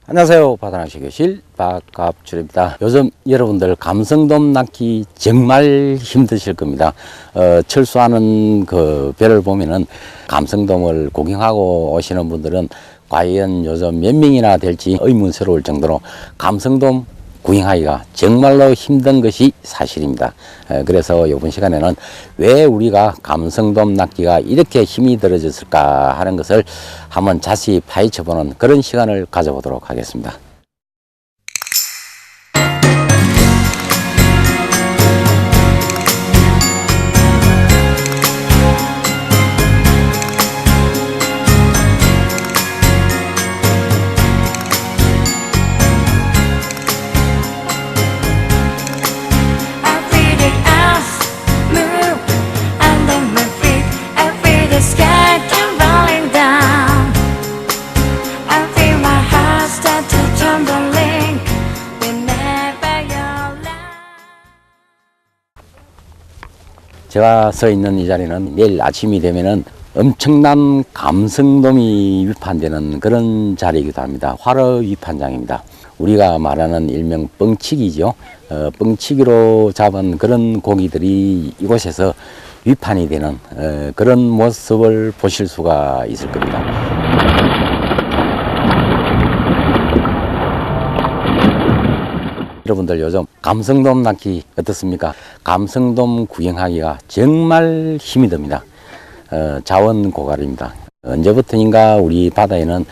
안녕하세요. 바다낚시 교실 박갑출입니다. 요즘 여러분들 감성돔 낚기 정말 힘드실 겁니다. 철수하는 그 배를 보면은 감성돔을 구경하고 오시는 분들은 과연 요즘 몇 명이나 될지 의문스러울 정도로 감성돔 구경하기가 정말로 힘든 것이 사실입니다. 그래서 이번 시간에는 왜 우리가 감성돔 낚기가 이렇게 힘이 들어졌을까 하는 것을 한번 자세히 파헤쳐보는 그런 시간을 가져보도록 하겠습니다. 제가 서 있는 이 자리는 내일 아침이 되면은 엄청난 감성돔이 위판되는 그런 자리이기도 합니다. 활어 위판장입니다. 우리가 말하는 일명 뻥치기죠. 뻥치기로 잡은 그런 고기들이 이곳에서 위판이 되는 그런 모습을 보실 수가 있을 겁니다. 여러분들 요즘 감성돔 낚기 어떻습니까? 감성돔 구경하기가 정말 힘이 듭니다. 자원 고갈입니다. 언제부터인가 우리 바다에는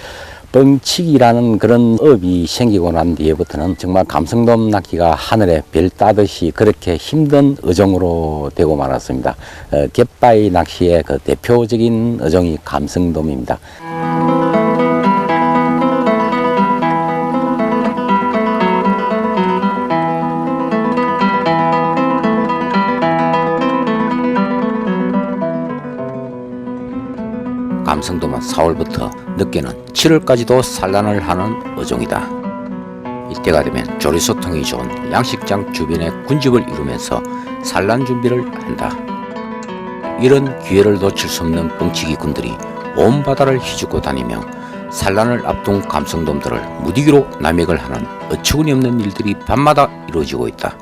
뻥치기라는 그런 업이 생기고 난 뒤에부터는 정말 감성돔 낚기가 하늘에 별 따듯이 그렇게 힘든 어종으로 되고 말았습니다. 갯바위 낚시의 그 대표적인 어종이 감성돔입니다. 감성돔은 4월부터 늦게는 7월까지도 산란을 하는 어종이다. 이때가 되면 조리소통이 좋은 양식장 주변에 군집을 이루면서 산란 준비를 한다. 이런 기회를 놓칠 수 없는 뻥치기 군들이 온 바다를 휘젓고 다니며 산란을 앞둔 감성돔들을 무디기로 남획을 하는 어처구니 없는 일들이 밤마다 이루어지고 있다.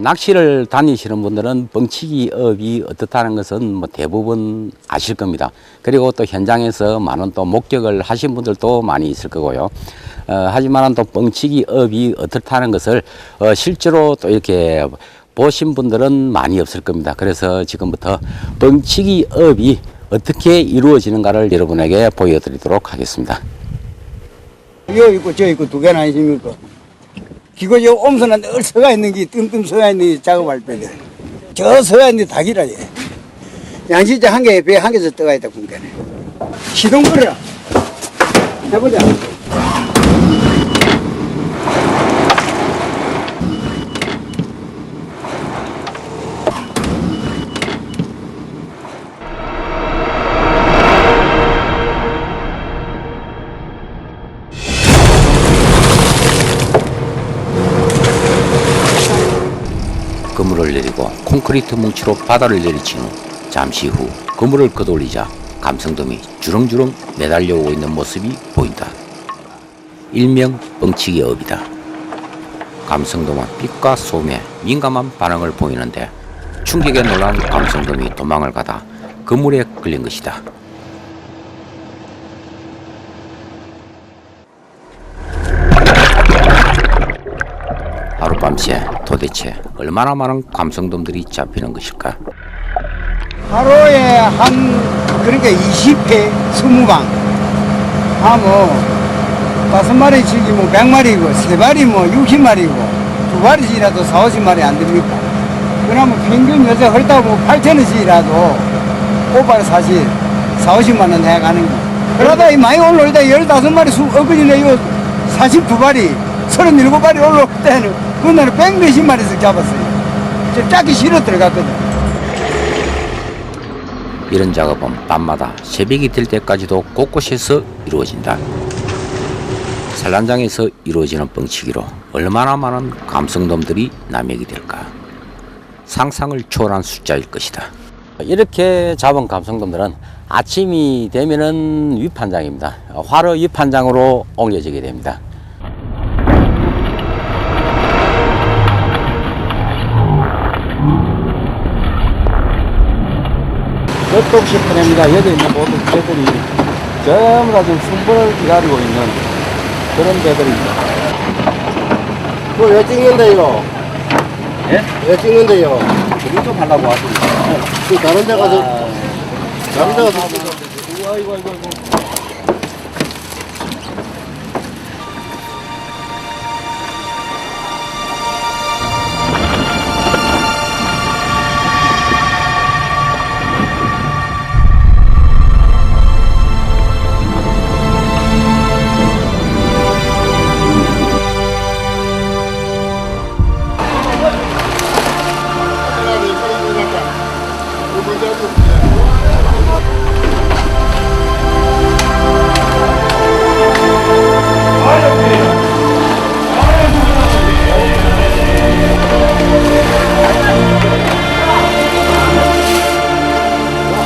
낚시를 다니시는 분들은 뻥치기 업이 어떻다는 것은 뭐 대부분 아실 겁니다. 그리고 또 현장에서 많은 또 목격을 하신 분들도 많이 있을 거고요. 하지만 또 뻥치기 업이 어떻다는 것을 실제로 또 이렇게 보신 분들은 많이 없을 겁니다. 그래서 지금부터 뻥치기 업이 어떻게 이루어지는가를 여러분에게 보여드리도록 하겠습니다. 이거 있고 저 있고 두 개나 있습니까? 기고 저 옴선한 늘 서가 있는 게 뜸뜸 서가 있는 게 작업할 때는 저 서가 있는 게 닭이라 얘. 양식장 한 개에 배 한 개서 떠가 있다 군대네. 시동 걸어라. 해보자. 그물을 내리고 콘크리트 뭉치로 바다를 내리친 후 잠시 후 그물을 걷어올리자 감성돔이 주렁주렁 매달려오고 있는 모습이 보인다. 일명 뻥치기 업이다. 감성돔은 빛과 소음에 민감한 반응을 보이는데 충격에 놀란 감성돔이 도망을 가다 그물에 걸린 것이다. 하룻밤새 도대체 얼마나 많은 감성돔들이 잡히는 것일까? 하루에 그러니까 20회 20방 하면 5마리 즐기면 100마리고 3마리 뭐 60마리고 2마리씩이라도 4, 50마리 안 됩니까? 그러면 평균 요새 헐다 뭐 8,000원씩이라도 꼬발 사실 4, 50만 원 해가는 거. 그러다 이 많이 올라올 때 15마리 엊그제는 이거 42마리 37마리 올라올 때는 그날은 100몇십 마리씩 잡았어요. 저 짜기 싫어 들어갔거든. 이런 작업은 밤마다 새벽이 될 때까지도 곳곳에서 이루어진다. 산란장에서 이루어지는 뻥치기로 얼마나 많은 감성돔들이 남획이 될까? 상상을 초월한 숫자일 것이다. 이렇게 잡은 감성돔들은 아침이 되면은 위판장입니다. 화로 위판장으로 옮겨지게 됩니다. 끝없이 퍼냅니다. 여기 있는 모든 배들이 전부 다 지금 순번을 기다리고 있는 그런 배들입니다. 그거 왜 찍는데요? 예? 왜 찍는데요? 그림 좀 하려고 하십니다. 그 다른 데 가서 다른 데 가서 아이고.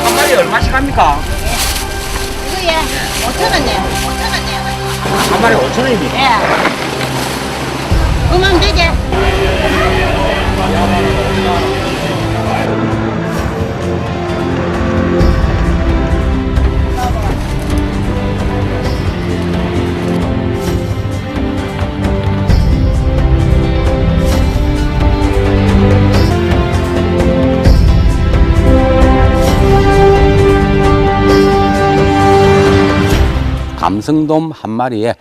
한 마리 얼마씩 합니까? 이거 예, 5,000원이에요. 5,000원이에요. 한 마리 5,000원입니다. 예. 그만 되지. 감성돔 한 마리에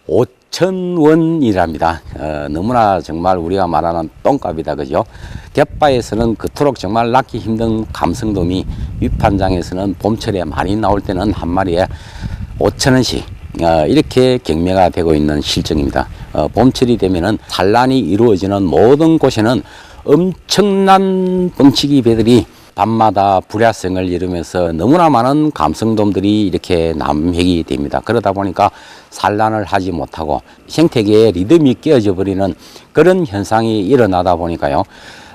5,000원이랍니다. 너무나 정말 우리가 말하는 똥값이다, 그죠? 갯바에서는 그토록 정말 낳기 힘든 감성돔이 위판장에서는 봄철에 많이 나올 때는 한 마리에 5,000원씩 이렇게 경매가 되고 있는 실정입니다. 봄철이 되면은 산란이 이루어지는 모든 곳에는 엄청난 뻥치기 배들이 밤마다 불야성을 이루면서 너무나 많은 감성돔들이 이렇게 남획이 됩니다. 그러다 보니까 산란을 하지 못하고 생태계의 리듬이 깨어져 버리는 그런 현상이 일어나다 보니까요.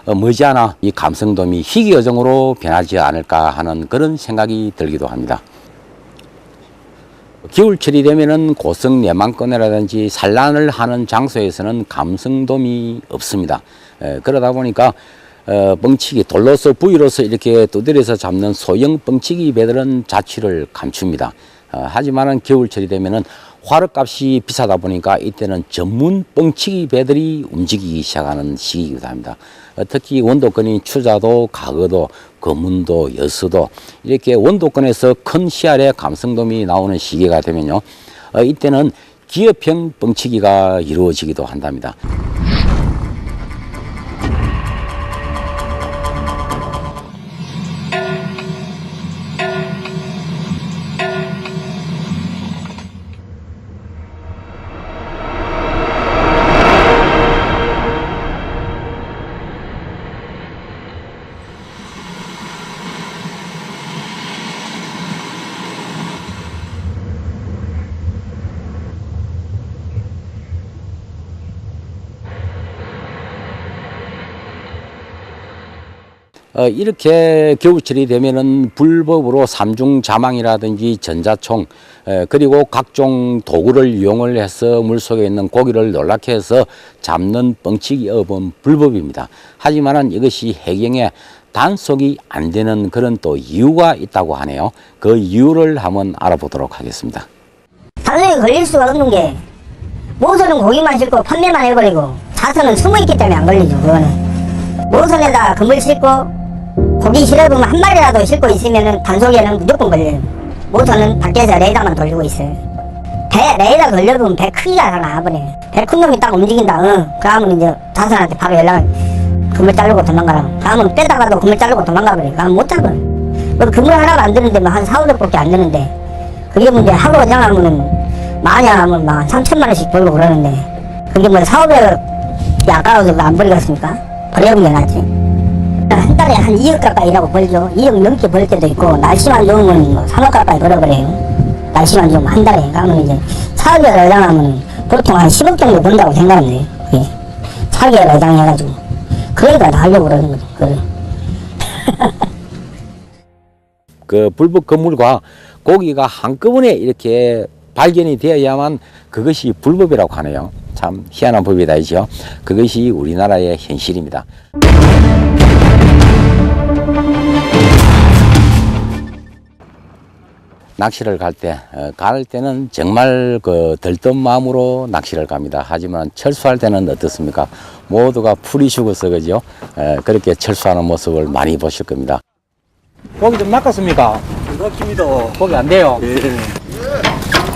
머지않아 이 감성돔이 희귀어종으로 변하지 않을까 하는 그런 생각이 들기도 합니다. 겨울철이 되면은 고성 내만권이라든지 산란을 하는 장소에서는 감성돔이 없습니다. 그러다 보니까 뻥치기, 돌로서 부위로서 이렇게 두드려서 잡는 소형 뻥치기 배들은 자취를 감춥니다. 하지만은 겨울철이 되면은 화로값이 비싸다 보니까 이때는 전문 뻥치기 배들이 움직이기 시작하는 시기이기도 합니다. 특히 원도권인 추자도, 가거도, 거문도, 여수도 이렇게 원도권에서 큰 씨알의 감성돔이 나오는 시기가 되면요. 이때는 기업형 뻥치기가 이루어지기도 한답니다. 이렇게 겨울철이 되면은 불법으로 삼중자망이라든지 전자총 그리고 각종 도구를 이용을 해서 물속에 있는 고기를 놀랍게 해서 잡는 뻥치기 업은 불법입니다. 하지만은 이것이 해경에 단속이 안 되는 그런 또 이유가 있다고 하네요. 그 이유를 한번 알아보도록 하겠습니다. 단속에 걸릴 수가 없는 게 모선은 고기만 싣고 판매만 해버리고 자선은 숨어있기 때문에 안 걸리죠. 그거는 모선에다 그물 싣고 고기 실어보면 한 마리라도 싣고 있으면 단속에는 무조건 걸려요. 모선은 밖에서 레이더만 돌리고 있어요. 배 레이더 걸려보면 배 크기가 다 나와버려요. 배 큰 놈이 딱 움직인다. 그러면 이제 자선한테 바로 연락을 그물 자르고 도망가라고. 그러면 떼다가도 그물 자르고 도망가버려요. 그러면 못 잡아요. 그물 하나가 안 드는데 뭐 한 4~500밖에 안 드는데 그게 문제. 하루 어장하면은 많이 하면 막 3,000만 원씩 벌고 그러는데 그게 뭐 4~500이 아까워서 안 버리겠습니까? 버려본 게 낫지. 달에 한 2억 가까이라고 벌죠. 2억 넘게 벌 때도 있고, 날씨만 좋으면 뭐 3억 가까이 벌어버려요. 날씨만 좋으면 한 달에. 그러면 이제 차계열 어장하면 보통 한 10억 정도 번다고 생각하면 돼요. 예. 차계열 어장 해가지고. 그러니까 다 하려고 그러는 거죠. 그래. 그 불법 건물과 고기가 한꺼번에 이렇게 발견이 되어야만 그것이 불법이라고 하네요. 참 희한한 법이다이죠. 그것이 우리나라의 현실입니다. 낚시를 갈 때는 정말 그 들뜬 마음으로 낚시를 갑니다. 하지만 철수할 때는 어떻습니까? 모두가 풀이 죽어서 그죠? 그렇게 철수하는 모습을 많이 보실 겁니다. 고기 좀 낚았습니까? 낚입니다. 고기 안 돼요. 예.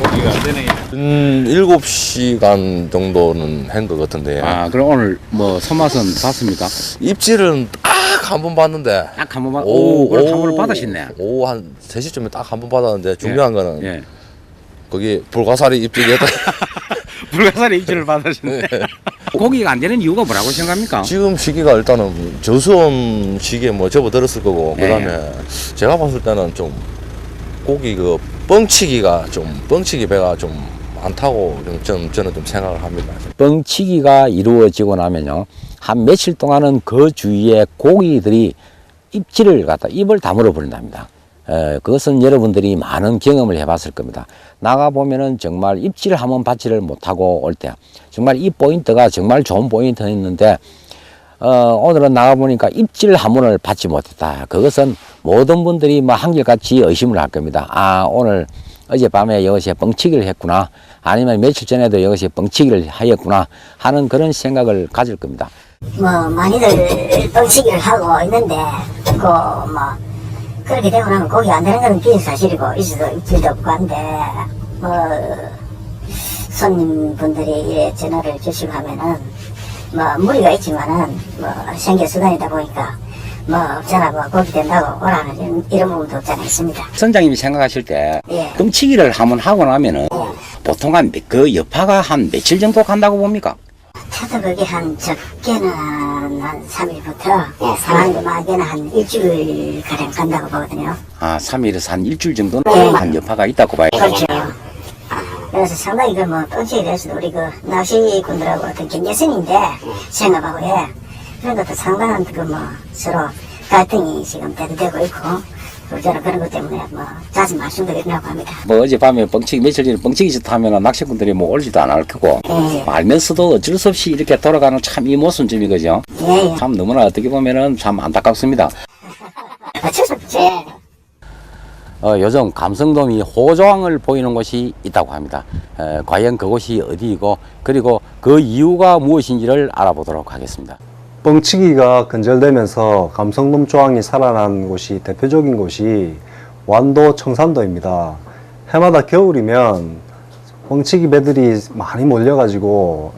고기가 안 되네. 7시간 정도는 한 것 같은데. 아, 그럼 오늘 뭐 손맛은 봤습니까? 입질은 딱 한 번 봤는데. 딱 한 번만. 오, 그래 한 번을 받으셨네. 오후 한 3시쯤에 딱 한 번 받았는데 중요한 거는 예. 거기 불가사리 입질이었다. 불가사리 입질을 받으셨네. 고기가 안 되는 이유가 뭐라고 생각합니까? 지금 시기가 일단은 저수온 시기에 뭐 접어들었을 거고 예. 그다음에 제가 봤을 때는 좀 고기 그 뻥치기 배가 좀 많다고 저는 좀 생각을 합니다. 뻥치기가 이루어지고 나면요, 한 며칠 동안은 그 주위에 고기들이 입을 다물어 버린답니다. 그것은 여러분들이 많은 경험을 해봤을 겁니다. 나가보면은 정말 입질을 한번 받지를 못하고 올 때, 정말 이 포인트가 정말 좋은 포인트였는데, 오늘은 나가보니까 입질 한 번을 받지 못했다. 그것은 모든 분들이 뭐 한결같이 의심을 할 겁니다. 아, 오늘 어젯밤에 여기서 뻥치기를 했구나. 아니면 며칠 전에도 여기서 뻥치기를 하였구나 하는 그런 생각을 가질 겁니다. 뭐, 많이들 뻥치기를 하고 있는데, 그렇게 되고 나면 고기 안 되는 건 기정사실이고, 있어도 입질도 없고 한데, 손님분들이 이래 전화를 주시고 하면은, 무리가 있지만은, 생계수단이다 보니까, 전화 고기 된다고 오라는 이런 부분도 없지 않아 있습니다. 선장님이 생각하실 때, 예. 뻥치기를 한번 하고 나면은, 보통 그 여파가 한 며칠 정도 간다고 봅니까? 차도 그게 적게는 한 3일부터, 많게는 한 일주일 가량 간다고 보거든요. 아, 3일에서 한 일주일 정도는 예. 한 여파가 있다고 봐요. 그렇죠. 그래서 상당히 뻥치기에 대해서도 우리 낚시꾼들하고 어떤 경계선인데, 생각하고, 예. 그런 것도 상당한 서로 갈등이 지금 대두되고 있고, 저는 그런 것 때문에 자주 말씀도 드리려고 합니다. 어젯밤에 며칠 전에 뻥치기 짓다 하면 낚시꾼들이 올지도 안 할 거고, 예. 알면서도 어쩔 수 없이 이렇게 돌아가는 참 이 모순점이 그죠? 예, 예. 참 너무나 어떻게 보면은 참 안타깝습니다. 어쩔 수 없지. 요즘 감성돔이 호조항을 보이는 곳이 있다고 합니다. 과연 그곳이 어디이고, 그리고 그 이유가 무엇인지를 알아보도록 하겠습니다. 뻥치기가 근절되면서 감성돔 조항이 살아난 곳이 대표적인 곳이 완도 청산도입니다. 해마다 겨울이면 뻥치기 배들이 많이 몰려가지고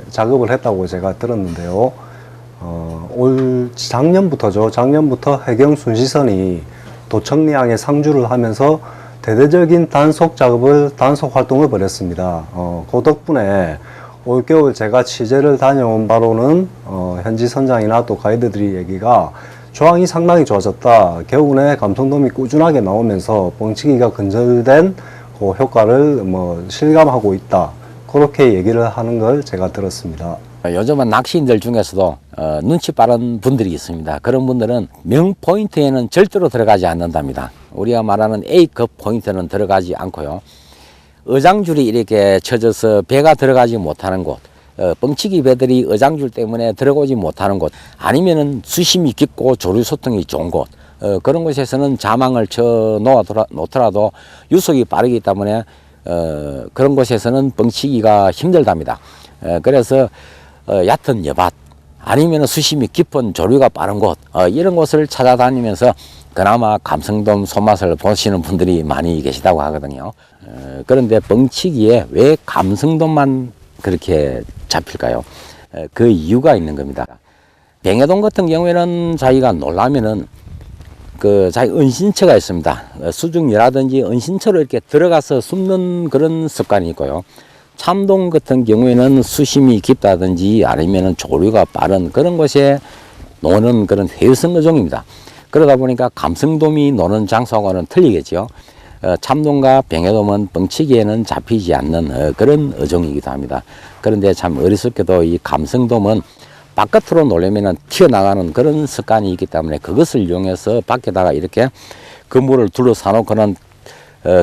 작업을 했다고 제가 들었는데요. 작년부터 해경 순시선이 도청리항에 상주를 하면서 대대적인 단속 활동을 벌였습니다. 그 덕분에 올겨울 제가 취재를 다녀온 바로는 현지 선장이나 또 가이드들이 얘기가 조항이 상당히 좋아졌다. 겨울에 감성돔이 꾸준하게 나오면서 뻥치기가 근절된 그 효과를 실감하고 있다. 그렇게 얘기를 하는 걸 제가 들었습니다. 요즘은 낚시인들 중에서도 눈치 빠른 분들이 있습니다. 그런 분들은 명 포인트에는 절대로 들어가지 않는답니다. 우리가 말하는 A급 포인트는 들어가지 않고요. 어장줄이 이렇게 쳐져서 배가 들어가지 못하는 곳, 뻥치기 배들이 어장줄 때문에 들어오지 못하는 곳, 아니면은 수심이 깊고 조류 소통이 좋은 곳, 그런 곳에서는 자망을 쳐 놓더라도 유속이 빠르기 때문에 그런 곳에서는 뻥치기가 힘들답니다. 그래서 얕은 여밭, 아니면 수심이 깊은 조류가 빠른 곳, 이런 곳을 찾아다니면서 그나마 감성돔 손맛을 보시는 분들이 많이 계시다고 하거든요. 그런데 뻥치기에 왜 감성돔만 그렇게 잡힐까요? 그 이유가 있는 겁니다. 뱅에돔 같은 경우에는 자기가 놀라면은 자기 은신처가 있습니다. 수중이라든지 은신처로 이렇게 들어가서 숨는 그런 습관이 있고요. 참돔 같은 경우에는 수심이 깊다든지 아니면은 조류가 빠른 그런 곳에 노는 그런 회유성 어종입니다. 그러다 보니까 감성돔이 노는 장소하고는 틀리겠죠. 참돔과 뱅에돔은 뻥치기에는 잡히지 않는 그런 어종이기도 합니다. 그런데 참 어리석게도 이 감성돔은 바깥으로 놀려면 튀어나가는 그런 습관이 있기 때문에 그것을 이용해서 밖에다가 이렇게 그물을 둘러싸 놓고는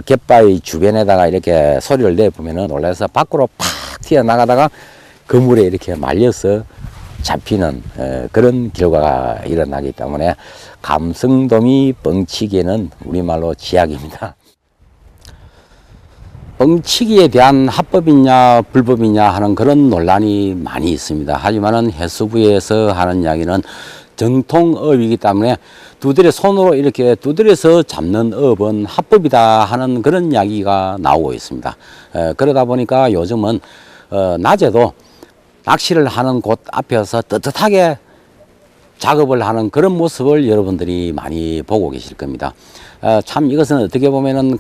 갯바위 주변에다가 이렇게 소리를 내보면은 놀라서 밖으로 팍 튀어나가다가 그물에 이렇게 말려서 잡히는 그런 결과가 일어나기 때문에 감성돔이 뻥치기에는 우리말로 지약입니다. 뻥치기에 대한 합법이냐 불법이냐 하는 그런 논란이 많이 있습니다. 하지만은 해수부에서 하는 이야기는 정통업이기 때문에 두드려 손으로 이렇게 두드려서 잡는 업은 합법이다 하는 그런 이야기가 나오고 있습니다. 그러다 보니까 요즘은 낮에도 낚시를 하는 곳 앞에서 떳떳하게 작업을 하는 그런 모습을 여러분들이 많이 보고 계실 겁니다. 참 이것은 어떻게 보면은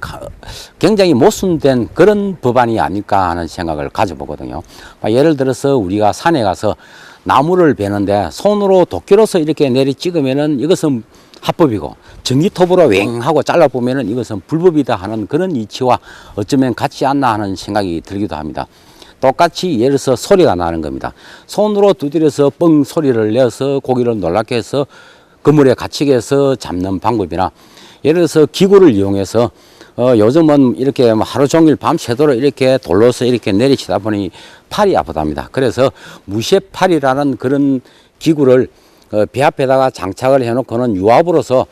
굉장히 모순된 그런 법안이 아닐까 하는 생각을 가져보거든요. 예를 들어서 우리가 산에 가서 나무를 베는데 손으로 도끼로서 이렇게 내리 찍으면은 이것은 합법이고 전기톱으로 웽 하고 잘라보면은 이것은 불법이다 하는 그런 이치와 어쩌면 같지 않나 하는 생각이 들기도 합니다. 똑같이 예를 들어서 소리가 나는 겁니다. 손으로 두드려서 뻥 소리를 내서 고기를 놀랍게 해서 그물에 갇히게 해서 잡는 방법이나 예를 들어서 기구를 이용해서 요즘은 이렇게 하루 종일 밤새도록 이렇게 돌로서 이렇게 내리치다 보니 팔이 아프답니다. 그래서 무쇠팔이라는 그런 기구를 배 앞에다가 장착을 해놓고는 유압으로서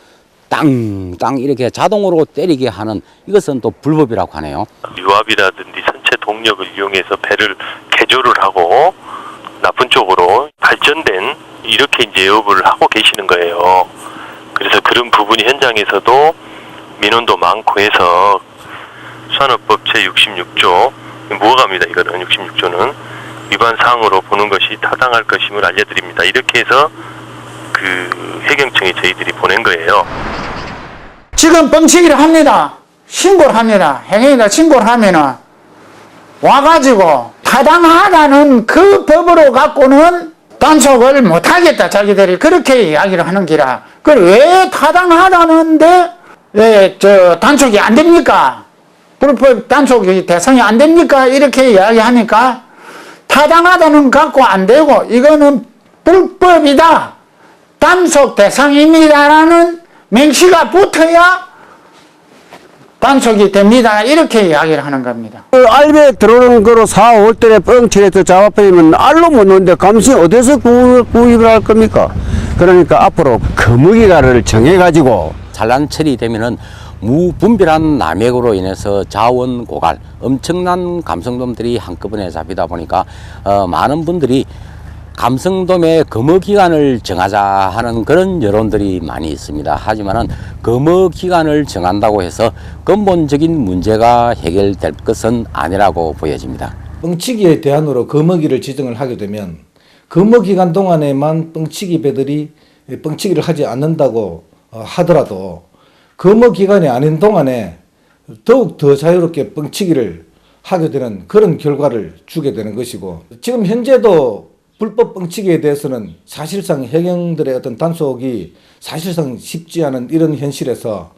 땅땅 이렇게 자동으로 때리게 하는 이것은 또 불법이라고 하네요. 유압이라든지 선체 동력을 이용해서 배를 개조를 하고 나쁜 쪽으로 발전된 이렇게 이제 업을 하고 계시는 거예요. 그래서 그런 부분이 현장에서도 민원도 많고 해서 산업법 제66조 무허가입니다. 이거는 66조는 위반 사항으로 보는 것이 타당할 것임을 알려드립니다. 이렇게 해서 그 해경청에 저희들이 보낸 거예요. 지금 뻥치기를 합니다. 신고를 합니다. 행위에다 신고를 하면은 와가지고 타당하다는 그 법으로 갖고는 단속을 못하겠다. 자기들이 그렇게 이야기를 하는 기라. 그걸 왜 타당하다는데 왜 단속이 안 됩니까? 불법 단속이 대상이 안 됩니까? 이렇게 이야기하니까 타당하다는 갖고 안 되고 이거는 불법이다. 단속 대상입니다라는 명시가 붙어야 단속이 됩니다. 이렇게 이야기를 하는 겁니다. 알배 들어오는 거로 4, 5월달에 뻥치해서 잡아버리면 알로 못 놓는데 감시 어디서 구입을 할 겁니까? 그러니까 앞으로 거무기가를 정해가지고 산란 처리되면은 무분별한 남획으로 인해서 자원 고갈, 엄청난 감성돔들이 한꺼번에 잡히다 보니까 많은 분들이 감성돔의 검어기간을 정하자 하는 그런 여론들이 많이 있습니다. 하지만은 검어기간을 정한다고 해서 근본적인 문제가 해결될 것은 아니라고 보여집니다. 뻥치기의 대안으로 검어기를 지정을 하게 되면 검어기간 동안에만 뻥치기 배들이 뻥치기를 하지 않는다고 하더라도 검어기간이 아닌 동안에 더욱 더 자유롭게 뻥치기를 하게 되는 그런 결과를 주게 되는 것이고, 지금 현재도 불법 뻥치기에 대해서는 사실상 해경들의 어떤 단속이 사실상 쉽지 않은 이런 현실에서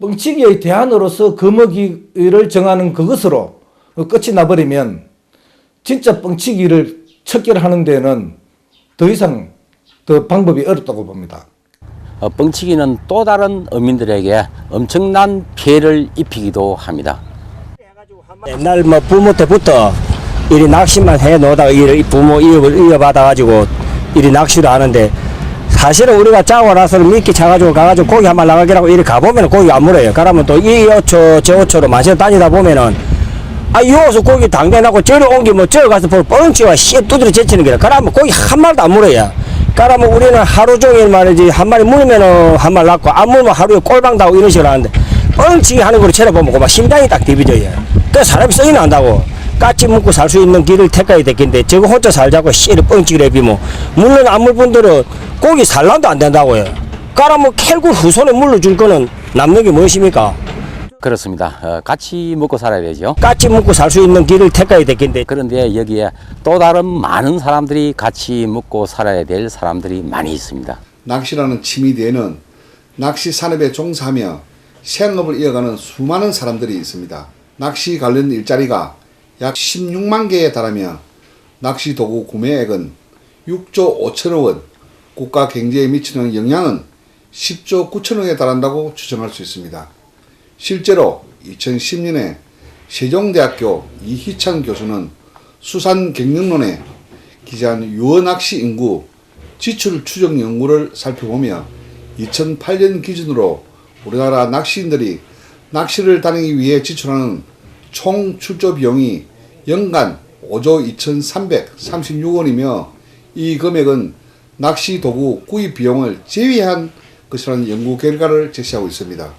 뻥치기의 대안으로서 검어기를 정하는 그것으로 끝이 나버리면 진짜 뻥치기를 척결하는 데는 더 이상 더 방법이 어렵다고 봅니다. 뻥치기는 또 다른 어민들에게 엄청난 피해를 입히기도 합니다. 옛날 뭐 부모 때부터 이리 낚시만 해 놓다가 부모 이어받아가지고 이리 낚시를 하는데, 사실은 우리가 짜고 나서는 미끼 차가지고 가가지고 고기 한 마리 나가기라고 이리 가보면 고기 안 물어요. 그러면 또 이 어초 저 어초로 마시러 다니다 보면은 여기서 고기 당겨놓고 저리 옮기면 저기 가서 뻥치와 씨 두드려 제치는 게라. 그러면 고기 한 마리도 안 물어요. 그러면 우리는 하루 종일 말이지 한 마리 물면은 한 마리 낳고 안 물면 하루에 꼴방 다고 이런 식으로 하는데, 뻥치기 하는 걸 쳐다보면 막 심장이 딱 디비져요. 그 사람이 썩이 난다고. 까치 먹고 살 수 있는 길을 택해야 되겠는데 저거 혼자 살자고 씨를 뻥치기를 해비면, 물론 안 물 분들은 고기 산란도 안 된다고요. 그러면 캘고 후손에 물러줄 거는 남는 게 무엇입니까? 그렇습니다. 같이 먹고 살아야 되죠. 까치 먹고 살 수 있는 길을 택해야 되겠는데, 그런데 여기에 또 다른 많은 사람들이 같이 먹고 살아야 될 사람들이 많이 있습니다. 낚시라는 취미 뒤에는 낚시 산업에 종사하며 생업을 이어가는 수많은 사람들이 있습니다. 낚시 관련 일자리가 약 16만 개에 달하며 낚시 도구 구매액은 6조 5천억 원, 국가 경제에 미치는 영향은 10조 9천억에 달한다고 추정할 수 있습니다. 실제로 2010년에 세종대학교 이희찬 교수는 수산경영론에 기재한 유어낚시 인구 지출 추정 연구를 살펴보며 2008년 기준으로 우리나라 낚시인들이 낚시를 다니기 위해 지출하는 총 출조 비용이 연간 5조 2,336원이며 이 금액은 낚시 도구 구입 비용을 제외한 것이라는 연구 결과를 제시하고 있습니다.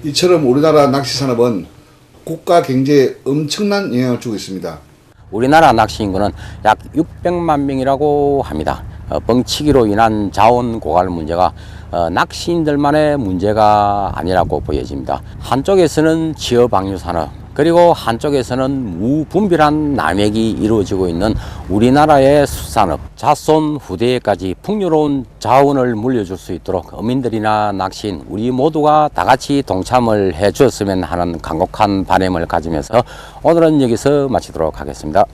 이처럼 우리나라 낚시 산업은 국가 경제에 엄청난 영향을 주고 있습니다. 우리나라 낚시 인구는 약 600만 명이라고 합니다. 뻥치기로 인한 자원 고갈 문제가 낚시인들만의 문제가 아니라고 보여집니다. 한쪽에서는 지어방류 산업, 그리고 한쪽에서는 무분별한 남획이 이루어지고 있는 우리나라의 수산업, 자손 후대에까지 풍요로운 자원을 물려줄 수 있도록 어민들이나 낚시인 우리 모두가 다 같이 동참을 해 주었으면 하는 간곡한 바람을 가지면서 오늘은 여기서 마치도록 하겠습니다.